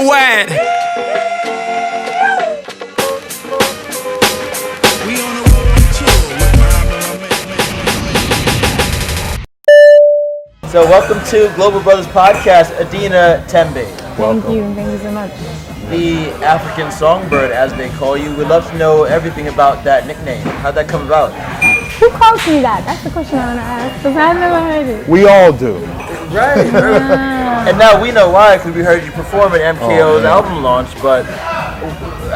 worldwide. We on a world tour with my So welcome to Global Brothers Podcast, Adina Thembi. Thank you so much. The African Songbird, as they call you. We'd love to know everything about that nickname. How'd that come about? Who calls me that? That's the question I want to ask, because I've never heard it. We all do. Right. And now we know why, because we heard you perform at MKO's album launch, but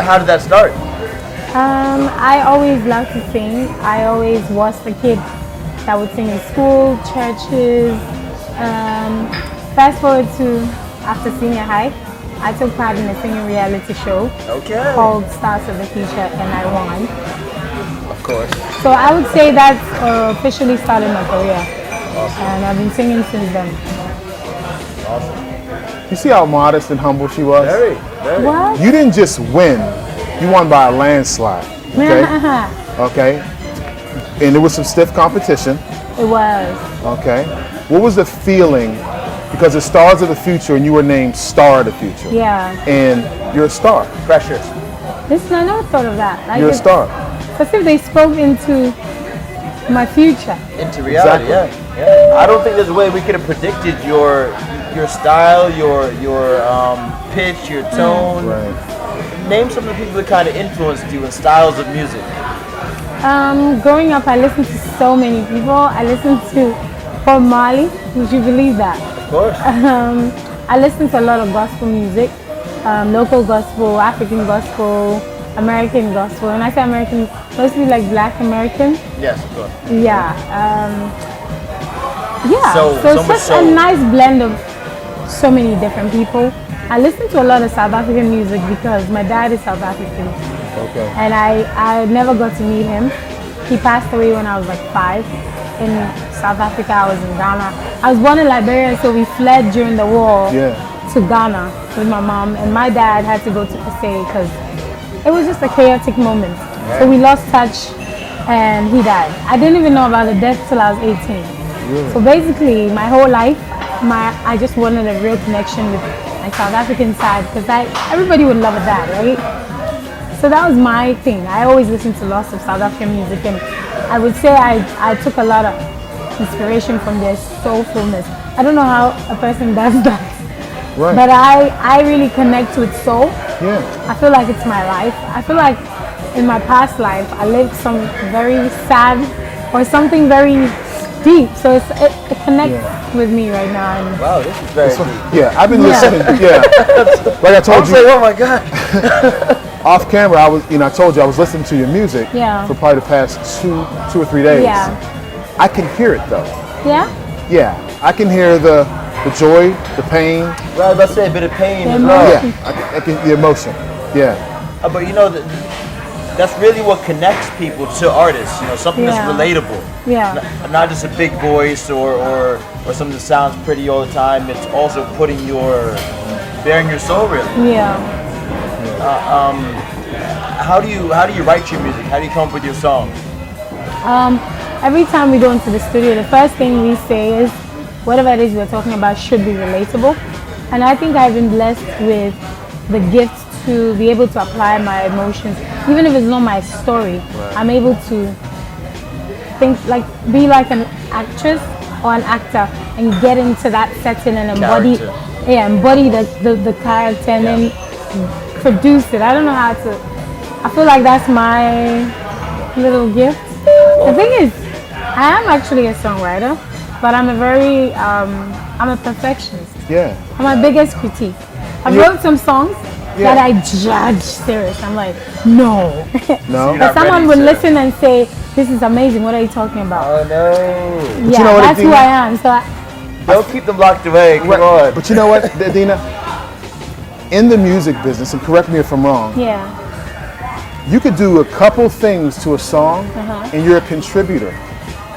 how did that start? I always loved to sing. I always was the kid that would sing in school, churches. Fast forward to after senior high, I took part in a singing reality show called Stars of the Future, and I won. Of course. So I would say that officially started my career. Awesome. And I've been singing since then. Awesome. You see how modest and humble she was? Very. What? You didn't just win. You won by a landslide. Okay? Okay. And there was some stiff competition. It was. Okay. What was the feeling? Because it's Stars of the Future and you were named Star of the Future. Yeah. And you're a star. Pressure. Listen, I never thought of that. Like You're a star. Because if they spoke into my future. Into reality, Exactly. yeah. I don't think there's a way we could have predicted your style, your pitch, your tone. Right. Name some of the people that kind of influenced you in styles of music. Growing up, I listened to so many people. I listened to Bob Marley. Would you believe that? Of course. I listened to a lot of gospel music, local gospel, African gospel, American gospel. When I say American, mostly like Black American. Yes, of course. Yeah. So it's such a nice blend of so many different people. I listen to a lot of South African music because my dad is South African. Okay. And I never got to meet him. He passed away when I was like 5. In South Africa, I was in Ghana. I was born in Liberia, so we fled during the war to Ghana with my mom. And my dad had to go to SA because it was just a chaotic moment. Right. So we lost touch and he died. I didn't even know about the death till I was 18. Really? So basically, my whole life, I just wanted a real connection with my South African side because everybody would love a dad, right? So that was my thing. I always listened to lots of South African music, and I would say I took a lot of inspiration from their soulfulness. I don't know how a person does that, but I really connect with soul. Yeah. I feel like it's my life. I feel like in my past life, I lived some very sad or something very deep. So it connects with me right now. And wow, this is very deep. Yeah, I've been listening. Yeah. Like I told you. Like, oh my God. Off camera, I told you I was listening to your music for probably the past two or 3 days. Yeah. I can hear it though. Yeah? Yeah. I can hear the joy, the pain. Well, let's say a bit of pain as well. Yeah. I can the emotion. Yeah. But that's really what connects people to artists. Something that's relatable. Yeah. Not just a big voice or something that sounds pretty all the time. It's also bearing your soul really. Yeah. How do you write your music? How do you come up with your songs? Every time we go into the studio, the first thing we say is whatever it is we're talking about should be relatable. And I think I've been blessed with the gift to be able to apply my emotions. Even if it's not my story, I'm able to be like an actress or an actor and get into that setting and embody the character and then produce it. I don't know how to. I feel like that's my little gift. The thing is, I am actually a songwriter, but I'm I'm a perfectionist. Yeah. I'm my biggest critique. I wrote some songs that I judge serious. I'm like, no. No. But someone would listen and say, this is amazing. What are you talking about? Oh no. Yeah, that's who I am. So don't keep them locked away. Come on. But you know what, Adina? In the music business, and correct me if I'm wrong, you could do a couple things to a song and you're a contributor.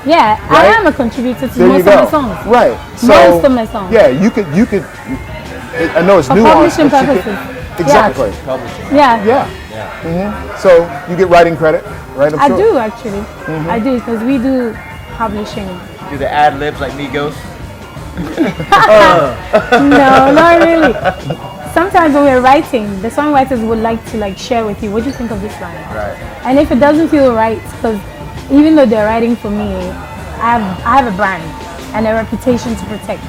Yeah, right? I am a contributor to there most of my songs. Right. So, most of my songs. Yeah, you could. I know it's for nuanced. Publishing purposes. Exactly. Yeah. Yeah. Mm-hmm. So you get writing credit, right? I do actually. I do because we do publishing. Do the ad libs like Migos? No, not really. sometimes when we're writing, the songwriters would like to like share with you, what do you think of this line? Right. And if it doesn't feel right, because even though they're writing for me, I have a brand and a reputation to protect.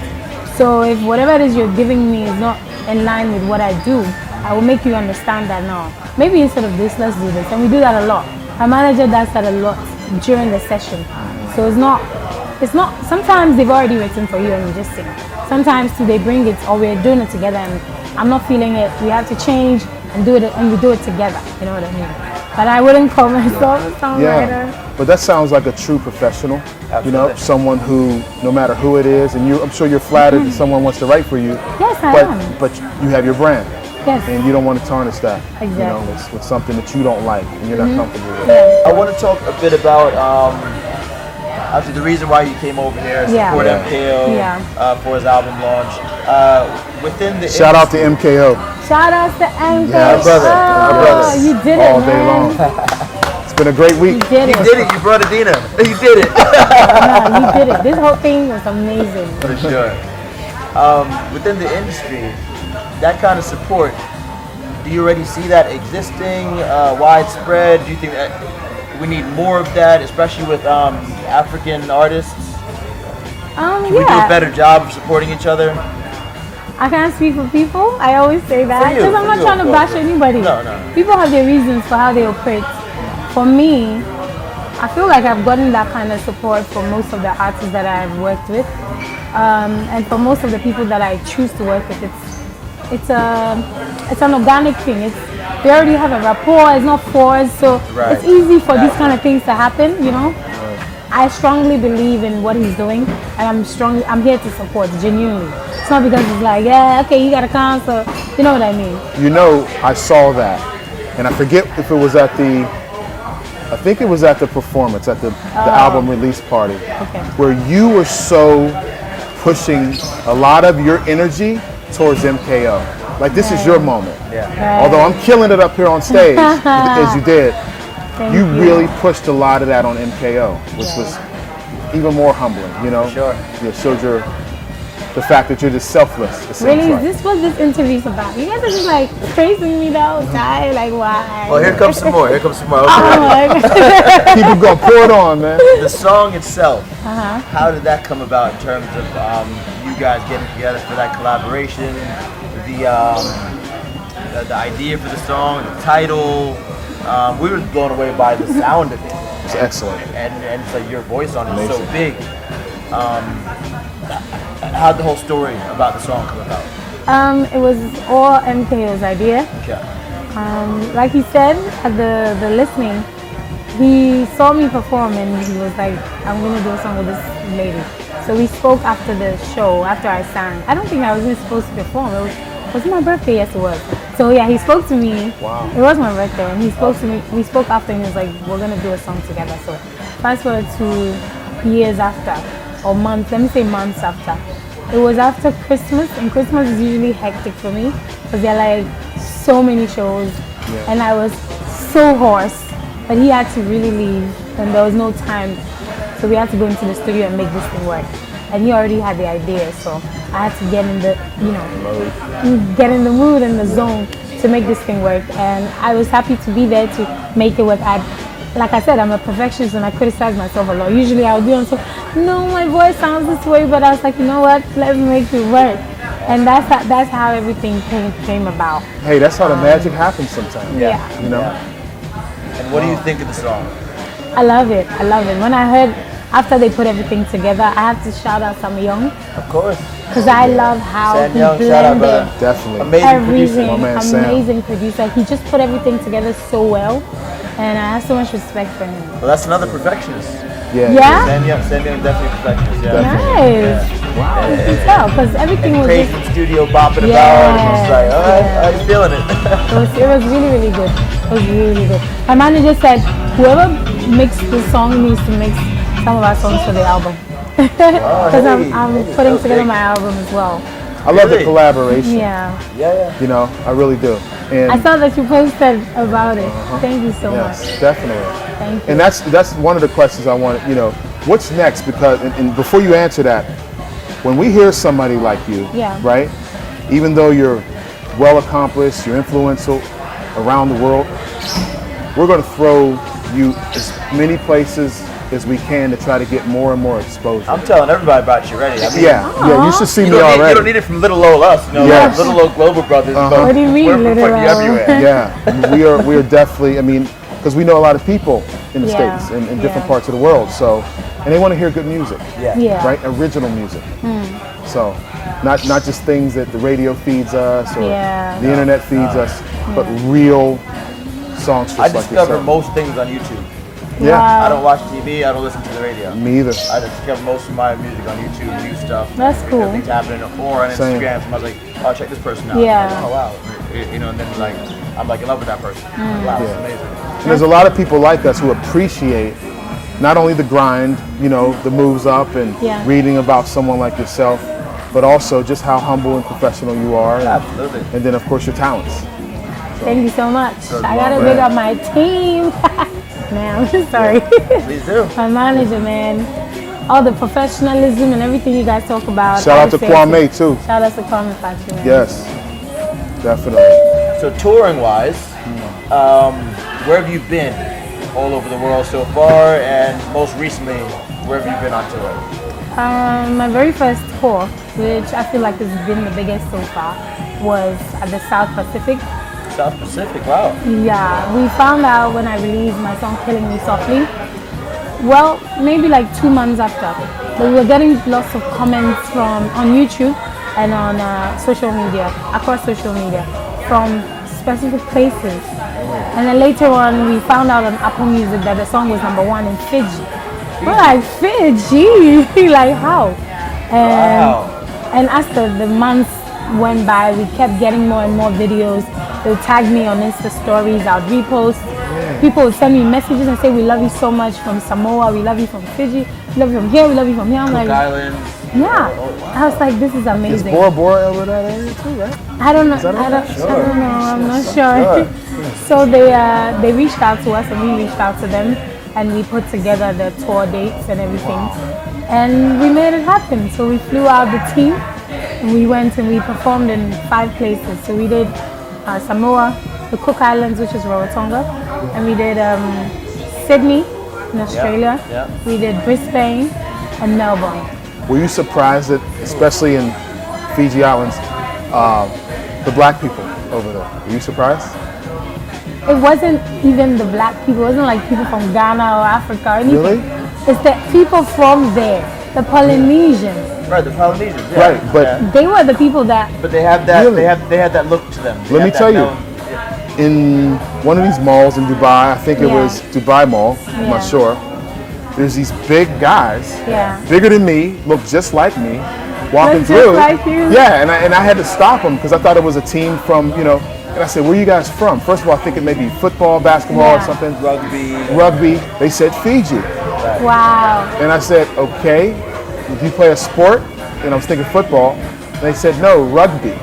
So if whatever it is you're giving me is not in line with what I do, I will make you understand that now. Maybe instead of this, let's do this. And we do that a lot. My manager does that a lot during the session. So it's not, sometimes they've already written for you and you just sing. Sometimes too, they bring it or we're doing it together and I'm not feeling it. We have to change and do it, and we do it together. You know what I mean? But I wouldn't call myself a songwriter. Yeah, but that sounds like a true professional. Absolutely. You know, someone who, no matter who it is, and I'm sure you're flattered that someone wants to write for you. Yes, I am. But you have your brand. Yes. And you don't want to tarnish that. Exactly. You know, with something that you don't like and you're not comfortable with. I want to talk a bit about obviously the reason why you came over here, support MKO for his album launch. Within the shout out to MKO. Shout out to MKO. Yeah, our brother. You did it, all day man. long. It's been a great week. You did it. You did it. You brought Adina. You did it. No, you did it. This whole thing was amazing. For sure. Within the industry, that kind of support, do you already see that existing, widespread? Do you think that we need more of that, especially with African artists? Can we do a better job of supporting each other? I can't speak for people. I always say that For you, because I'm not for you, trying to of course. bash anybody. No. People have their reasons for how they operate. For me, I feel like I've gotten that kind of support from most of the artists that I've worked with, and for most of the people that I choose to work with. It's an organic thing. They already have a rapport. It's not forced, so it's easy for these kind of things to happen. You know. I strongly believe in what he's doing, and I'm here to support genuinely. It's not because it's like, yeah, okay, you gotta come, so you know what I mean. You know, I saw that, and I forget if it was at the, I think it was at the performance, at the album release party, where you were so pushing a lot of your energy towards MKO. Like this is your moment. Although I'm killing it up here on stage, as you did. You really pushed a lot of that on MKO, which was even more humbling, you know? Sure. It showed the fact that you're just selfless. Really? Is this what this interview's about? You guys are just like praising me the whole time, like why? Well, here comes some more. Okay. Keep it going, pour it on, man. The song itself, how did that come about in terms of you guys getting together for that collaboration, the idea for the song, the title? We were blown away by the sound of it. It's excellent. And it's like your voice on it is so big. How'd the whole story about the song come about? It was all MKO's idea. Okay. Like he said at the listening, he saw me perform and he was like, I'm gonna do a song with this lady. So we spoke after the show, after I sang. I don't think I was even supposed to perform. Was it my birthday? Yes, it was. So yeah, he spoke to me. Wow. It was my birthday, and he spoke to me. We spoke after, and he was like, "We're gonna do a song together." So fast forward to years after, or months. Let me say months after. It was after Christmas, and Christmas is usually hectic for me because there are like so many shows, and I was so hoarse. But he had to really leave, and there was no time, so we had to go into the studio and make this thing work. And he already had the idea, so I had to get in the, get in the mood and the zone to make this thing work. And I was happy to be there to make it work. Like I said, I'm a perfectionist and I criticize myself a lot. Usually I would be on so, no, my voice sounds this way, but I was like, you know what, let's make it work. And that's how everything came about. Hey, that's how the magic happens sometimes. Yeah. You know? And what do you think of the song? I love it. When I heard, after they put everything together, I have to shout out Sam Young. Of course. Because I love how Sam he Young, shout out, blended brother. Definitely. Amazing everything. My man, Sam. Amazing producer. He just put everything together so well. And I have so much respect for him. Well, that's another perfectionist. Yeah? Sam Young definitely a perfectionist. Yeah. Nice. Wow, you can tell. Because everything was Crazy just... in studio, bopping about. And it's like, all right, I'm feeling it. It was really, really good. It was really, really good. My manager said, whoever makes the song needs to mix some of our songs for the album. Because I'm putting together my album as well. I love the collaboration. Yeah. You know, I really do. And I saw that you posted about it. Thank you so much. Definitely. Thank you. And that's one of the questions I wanted, what's next? Because, and before you answer that, when we hear somebody like you, right, even though you're well accomplished, you're influential around the world. We're going to throw you as many places as we can to try to get more and more exposure. I'm telling everybody about you already. I mean, yeah, you should see me you already. don't need it from little old us, you know, Yes. like little old Global Brothers. But What do you mean, we're little putting you old? everywhere. Yeah, we are definitely, I mean, because we know a lot of people in the Yeah, States and in different yeah. parts of the world, so, and they want to hear good music, Yeah. right? Original music. So, not just things that the radio feeds us or Yeah. the internet feeds us, but real songs just I like discover yourself. most things on YouTube. Yeah, I don't watch TV. I don't listen to the radio. me either. I discover most of my music on YouTube, new stuff. That's cool. Things happening, or on Same. Instagram. Somebody's like, "Oh, check this person out." Yeah. Like, oh wow. You know, and then like, I'm like in love with that person. Wow, it's amazing. And there's a lot of people like us who appreciate not only the grind, you know, the moves up and Yeah. reading about someone like yourself, but also just how humble and professional you are. Absolutely. And then, of course, your talents. Thank you so much. Good I gotta luck, big man. up my team. Man, I'm sorry. Please do. My manager, man. All the professionalism and everything you guys talk about. Shout I out to say Kwame, it. too. Shout out to Kwame Factory, man. Yes, definitely. So touring wise, where have you been all over the world so far, and most recently, where have you been on tour? My very first tour, which I feel like has been the biggest so far, was at the South Pacific. South Pacific. Wow. Yeah, we found out when I released my song Killing Me Softly. Well, maybe like 2 months after. But we were getting lots of comments from on YouTube and on social media, across social media, from specific places. And then later on, we found out on Apple Music that the song was #1 in Fiji. We're like, Fiji? Like how? Wow. And as the months went by, we kept getting more and more videos. They would tag me on Insta stories, I would repost. People would send me messages and say, "We love you so much from Samoa, we love you from Fiji, we love you from here, we love you from here." I'm Cook like, Islands. yeah. I was like, this is Is amazing. Bora Bora over that area too, right? I don't know. that I okay? don't know. I'm not sure. So they reached out to us and we reached out to them, and we put together the tour dates and everything, and we made it happen. So we flew out the team, and we went and we performed in 5 places. So we did Samoa, the Cook Islands, which is Rarotonga, and we did Sydney in Australia. Yeah. We did Brisbane and Melbourne. Were you surprised that, especially in Fiji Islands, the black people over there? Were you surprised? It wasn't even the black people. It wasn't like people from Ghana or Africa or anything. Really? It's the people from there, the Polynesians. Right, the Polynesians. Yeah. Right, but Yeah. They were the people that. But they have that. Really? They had that look to them. They Let me have tell that you. known- in one of these malls in Dubai, I think it Yeah. was Dubai Mall, I'm Yeah. not sure. There's these big guys, Yeah. bigger than me, look just like me, walking Look just through. like you? Yeah, and I had to stop them because I thought it was a team from, you know, and I said, where are you guys from? First of all, I think it may be football, basketball or Yeah. something. Rugby. Rugby. They said Fiji. Wow. And I said, okay, if you play a sport, and I was thinking football, and they said, no, rugby.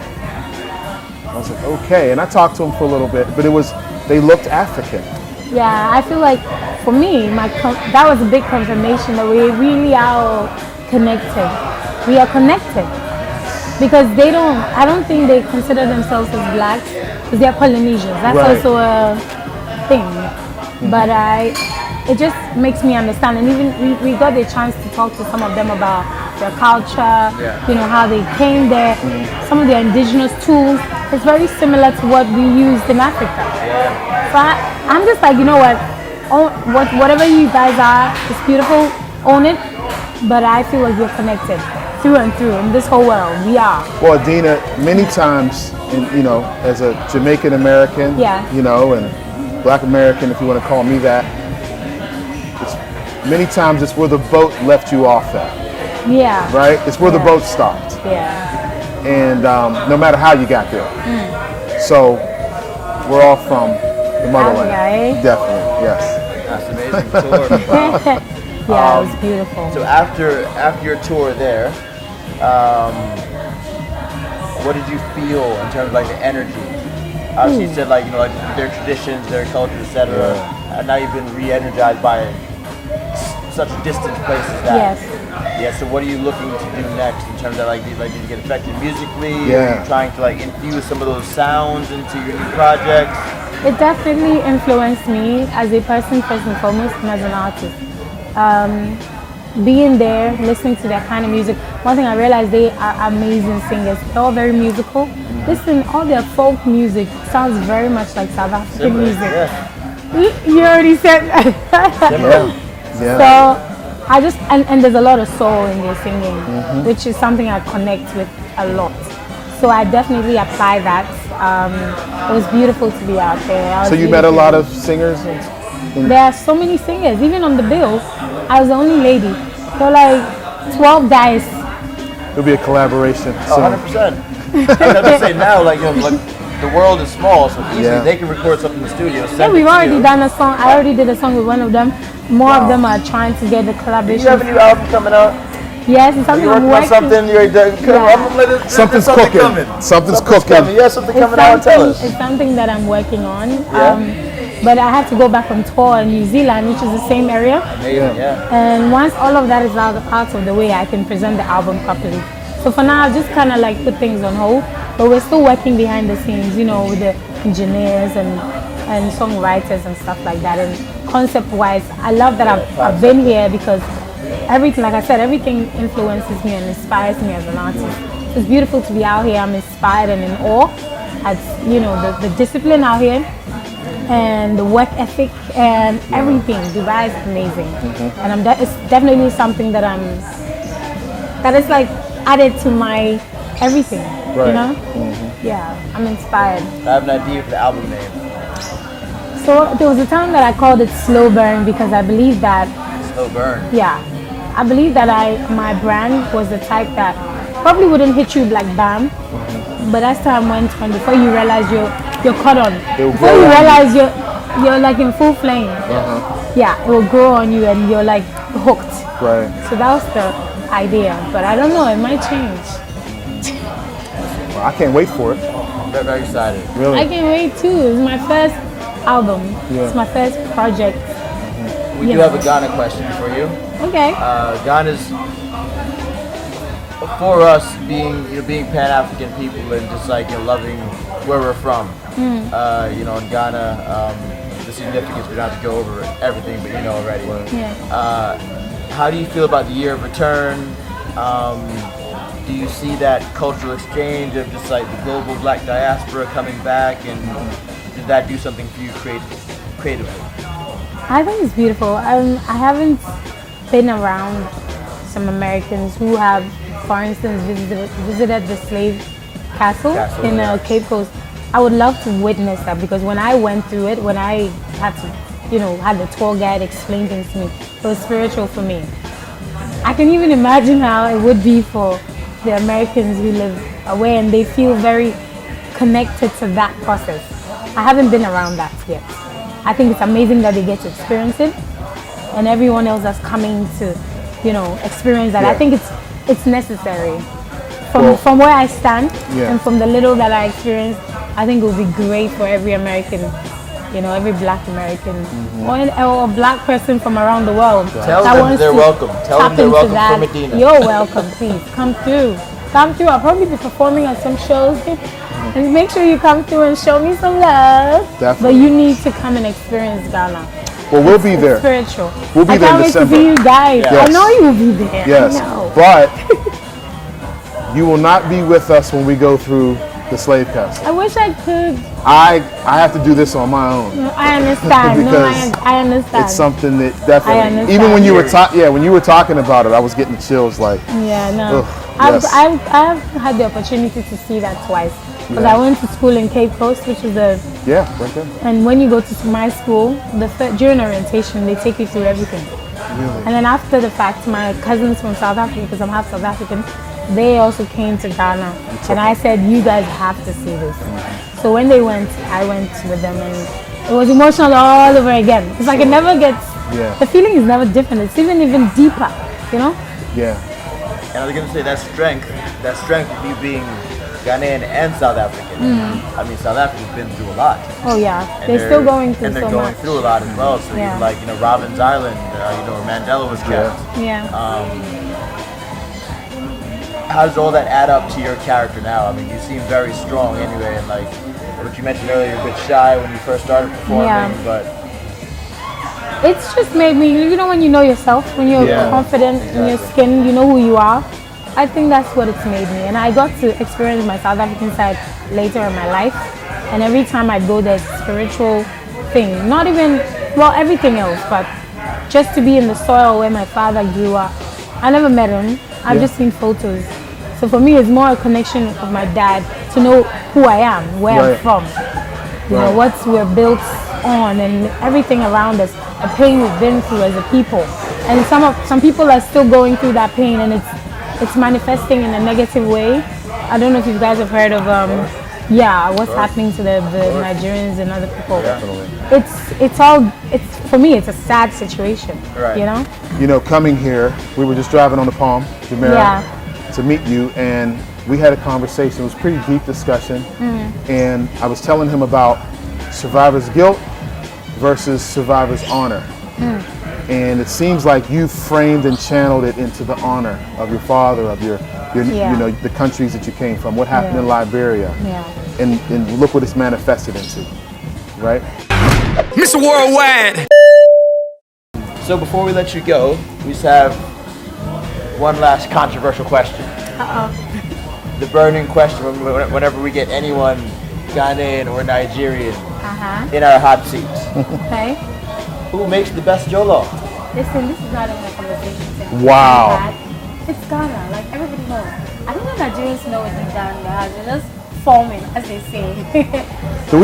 I was like, okay, and I talked to them for a little bit, but they looked African. Yeah, I feel like for me, that was a big confirmation that we really are connected. We are connected because I don't think they consider themselves as blacks because they are Polynesians. That's Right. also a thing. But it just makes me understand, and even we got the chance to talk to some of them about their culture, you know, how they came there, some of their indigenous tools. It's very similar to what we used in Africa. So I'm just like, you know what, whatever you guys are, it's beautiful, own it, but I feel like we're connected through and through in this whole world. We are. Well, Adina, many times, you know, as a Jamaican American, Yeah. you know, and Black American, if you want to call me that, many times it's where the boat left you off at, Yeah. right? It's where the Yeah. boat stopped, Yeah. and no matter how you got there. So we're all from the motherland. Africa, eh? Definitely, yes. That's amazing tour. Yeah, it was beautiful. So after your tour there, what did you feel in terms of like the energy? Obviously, you said like, you know, like their traditions, their culture, etc. And now you've been re-energized by such distant places. That Yes. Yeah, so what are you looking to do next in terms of like did you get affected musically? Yeah. Are you trying to like infuse some of those sounds into your new projects? It definitely influenced me as a person first and foremost and as an artist. Being there, listening to that kind of music, one thing I realized, they are amazing singers. They're all very musical. Listen, all their folk music sounds very much like South African music. Yeah. You already said that. Yeah. So I just, and there's a lot of soul in their singing, which is something I connect with a lot. So I definitely apply that. It was beautiful to be out there. So you met a lot of singers? There are so many singers. Even on the bill, I was the only lady. There were like 12 guys. It'll be a collaboration. Oh, 100%. I was gonna say now, like, the world is small, so easily they can record something in the studio. Yeah, we've already done a song. I already did a song with one of them. More of them are trying to get the collaboration. Do you have a new album coming out? Yes, it's something I'm working on. Something you're Something's cooking. Something's cooking. Yeah, something coming out. Tell us. It's something that I'm working on. But I have to go back on tour in New Zealand, which is the same area. Yeah. And once all of that is out of the way, I can present the album properly. So for now, I've just kind of like put things on hold. But we're still working behind the scenes, with the engineers and songwriters and stuff like that. And concept-wise, I love that I've been here because everything, like I said, everything influences me and inspires me as an artist. It's beautiful to be out here. I'm inspired and in awe at, the discipline out here and the work ethic and everything. Dubai is amazing. And it's definitely something that is like added to my everything, Yeah, I'm inspired. I have an idea for the album name. So there was a time that I called it Slow Burn because I believe that Slow Burn. Yeah, I believe that my brand was the type that probably wouldn't hit you like bam, but as time went on, before you realize you're caught on, before you realize you're like in full flame, yeah, it will grow on you and you're like hooked. Right. So that was the idea, but I don't know, it might change. Well, I can't wait for it. Very, very excited. Really? I can't wait too. It's my first album. Yeah. It's my first project. We do have a Ghana question for you. Okay. Ghana's, for us being Pan-African people and just like loving where we're from. In Ghana, the significance, we don't have to go over everything, but already. Yeah. How do you feel about the year of return? Do you see that cultural exchange of just like the global black diaspora coming back, and did that do something for you creatively? I think it's beautiful. I haven't been around some Americans who have, for instance, visited the slave castle in Cape Coast. I would love to witness that because when I went through it, when I had to, had the tour guide explain things to me, it was spiritual for me. I can even imagine how it would be for the Americans who live away and they feel very connected to that process. I haven't been around that yet. I think it's amazing that they get to experience it, and everyone else that's coming to, experience that. Yeah. I think it's necessary. From where I stand and from the little that I experienced, I think it would be great for every American, every black American or a black person from around the world. Tell them they're welcome. Tell them they're welcome from Adina. You're welcome, please. Come through. I'll probably be performing at some shows. And make sure you come through and show me some love. Definitely. But you need to come and experience Ghana. Well, we'll be there. It's spiritual. We'll be there in December. I can't wait to see you guys. Yes. I know you will be there. Yes, I know. but you will not be with us when we go through the slave castle. I wish I could. I have to do this on my own. No, I understand. Because I understand. it's something that I definitely, understand. even when you were talking about it, I was getting the chills. Like, Yeah, no. yes. I've had the opportunity to see that twice. Because I went to school in Cape Coast, which is right there. And when you go to my school, during orientation, they take you through everything. Really? And then after the fact, my cousins from South Africa, because I'm half South African, they also came to Ghana. And I said, you guys have to see this. So when they went, I went with them, and it was emotional all over again. It's like it never gets, the feeling is never different. It's even deeper, Yeah. And I was gonna say that strength of you being Ghanaian and South African. I mean, South Africa's been through a lot. Oh yeah, And they're still going through and they're so going much. through a lot as well. So even like Robins Island, where Mandela was kept. Yeah. How does all that add up to your character now? I mean, you seem very strong anyway, and like what you mentioned earlier, you're a bit shy when you first started performing, but it's just made me, when you know yourself, when you're confident in your skin, you know who you are. I think that's what it's made me, and I got to experience my South African side later in my life, and every time I go there's a spiritual thing, not even, well, everything else, but just to be in the soil where my father grew up. I never met him, I've just seen photos. So for me it's more a connection of my dad to know who I am, where I'm from, what we're built on and everything around us, the pain we've been through as a people. And some people are still going through that pain, and it's manifesting in a negative way. I don't know if you guys have heard of what's happening to the Nigerians and other people. Definitely. It's for me it's a sad situation. Right. Coming here, we were just driving on the Palm, Jumeirah, to meet you, and we had a conversation. It was a pretty deep discussion, and I was telling him about survivor's guilt versus survivor's honor. And it seems like you framed and channeled it into the honor of your father, of your the countries that you came from, what happened in Liberia, and look what it's manifested into, right? Mr. Worldwide. So before we let you go, we just have one last controversial question. The burning question whenever we get anyone Ghanaian or Nigerian in our hot seats. Okay. Who makes the best jollof? Listen, this is not even a conversation. Wow. It's Ghana, like everybody knows. I don't know if Nigerians know it deep down in their hearts. They're just forming, as they say. Do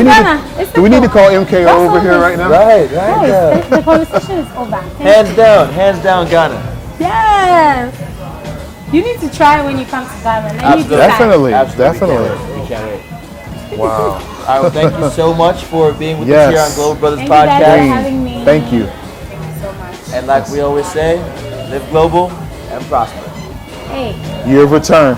we need to call MKO over here right now? Right. Guys, the conversation is over. Hands down Ghana. Yes. You need to try it when you come to Ghana. Definitely. We can't wait. Wow. All right, well, thank you so much for being with us here on Global Brothers Thank Podcast. You guys for having me. Thank you. Thank you so much. And like we always say, live global and prosper. Hey. Year of return.